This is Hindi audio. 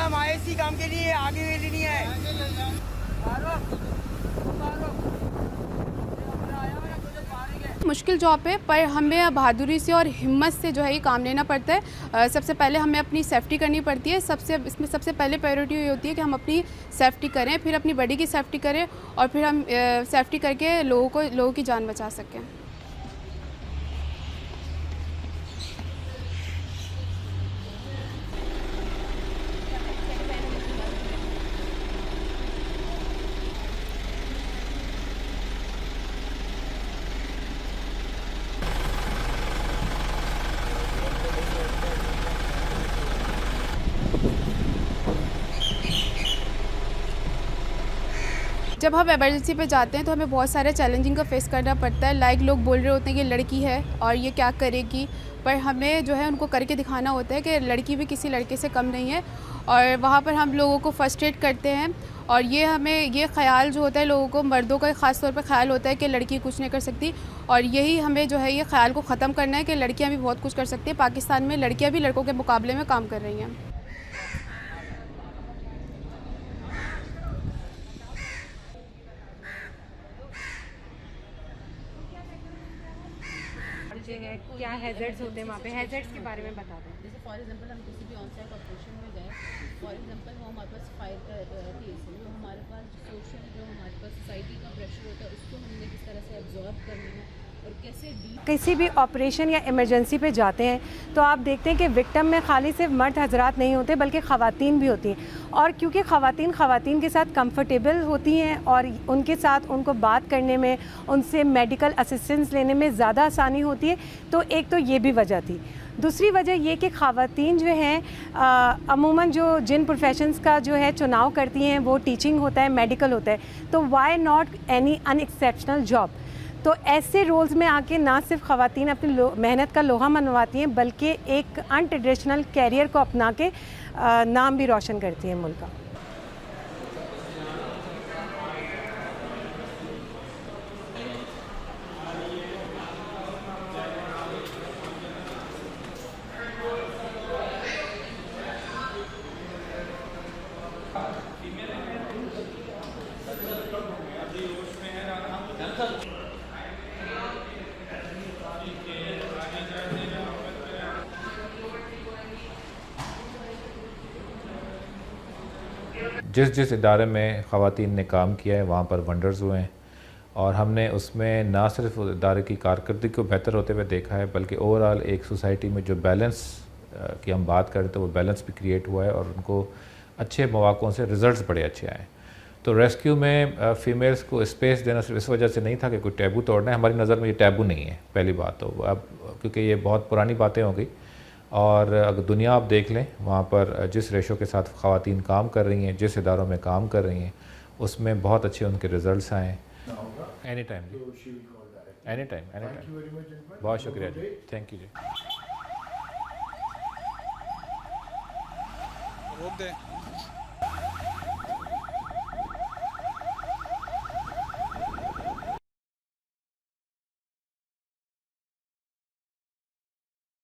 हम आए इसी काम के लिए, आगे के लिए नहीं है। मुश्किल जॉब है, पर हमें बहादुरी से और हिम्मत से जो है ये काम लेना पड़ता है। सबसे पहले हमें अपनी सेफ़्टी करनी पड़ती है। इसमें सबसे पहले प्रायोरिटी ये होती है कि हम अपनी सेफ़्टी करें, फिर अपनी बॉडी की सेफ़्टी करें और फिर हम सेफ़्टी करके लोगों की जान बचा सकें। जब हम इमरजेंसी पे जाते हैं तो हमें बहुत सारे चैलेंजिंग का फेस करना पड़ता है। लाइक लोग बोल रहे होते हैं कि लड़की है और ये क्या करेगी, पर हमें जो है उनको करके दिखाना होता है कि लड़की भी किसी लड़के से कम नहीं है। और वहाँ पर हम लोगों को फर्स्ट्रेट करते हैं और ये ख़्याल जो होता है लोगों को, मर्दों का ख़ास तौर पर ख़्याल होता है कि लड़की कुछ नहीं कर सकती, और यही हमें जो है ये ख़्याल को ख़त्म करना है कि लड़कियाँ भी बहुत कुछ कर सकती हैं। पाकिस्तान में लड़कियाँ भी लड़कों के मुकाबले में काम कर रही हैं। क्या हैज़र्ड्स होते हैं वहाँ पे, हैज़र्ड्स के बारे में बता दें। जैसे फॉर एग्जांपल हम किसी भी ऑन साइट ऑपरेशन में गए, फॉर एग्जांपल वो हमारे पास फायर केस है, तो हमारे पास सोशल जो हमारे पास सोसाइटी का प्रेशर होता है उसको हमने किस तरह से एब्जॉर्ब करना है और कैसे किसी भी ऑपरेशन या इमरजेंसी पे जाते हैं तो आप देखते हैं कि विक्टिम में खाली सिर्फ मर्द हजरात नहीं होते बल्कि ख़वातीन भी होती हैं, और क्योंकि ख़वातीन के साथ कंफर्टेबल होती हैं और उनके साथ उनको बात करने में, उनसे मेडिकल असिस्टेंस लेने में ज़्यादा आसानी होती है, तो एक तो ये भी वजह थी। दूसरी वजह ये कि ख़वातीन जो हैं अमूमन जो जिन प्रोफेशंस का जो है चुनाव करती हैं वो टीचिंग होता है, मेडिकल होता है, तो why not any unexceptional job. तो ऐसे रोल्स में आके ना सिर्फ ख़वातीन अपनी मेहनत का लोहा मनवाती हैं बल्कि एक अनट्रेडिशनल कैरियर को अपना के नाम भी रोशन करती हैं मुल्क का। जिस जिस इदारे में ख़वातीन ने काम किया है वहाँ पर वंडर्स हुए हैं, और हमने उसमें ना सिर्फ इदारे की कारकर्दगी को बेहतर होते हुए देखा है बल्कि ओवरऑल एक सोसाइटी में जो बैलेंस की हम बात करें तो वो बैलेंस भी क्रिएट हुआ है और उनको अच्छे मौक़ों से रिज़ल्ट्स बड़े अच्छे आए। तो रेस्क्यू में फ़ीमेल्स को स्पेस देना सिर्फ इस वजह से नहीं था कि कोई टैबू तोड़ना है, हमारी नज़र में ये टैबू नहीं है पहली बात। तो अब क्योंकि ये बहुत पुरानी बातें हो गई, और अगर दुनिया आप देख लें वहाँ पर जिस रेशो के साथ ख़वातीन काम कर रही हैं, जिस इदारों में काम कर रही हैं, उसमें बहुत अच्छे उनके रिज़ल्ट्स आए हैं। एनी टाइम जी, एनी टाइम। बहुत शुक्रिया जी, थैंक यू जी। रोक दें।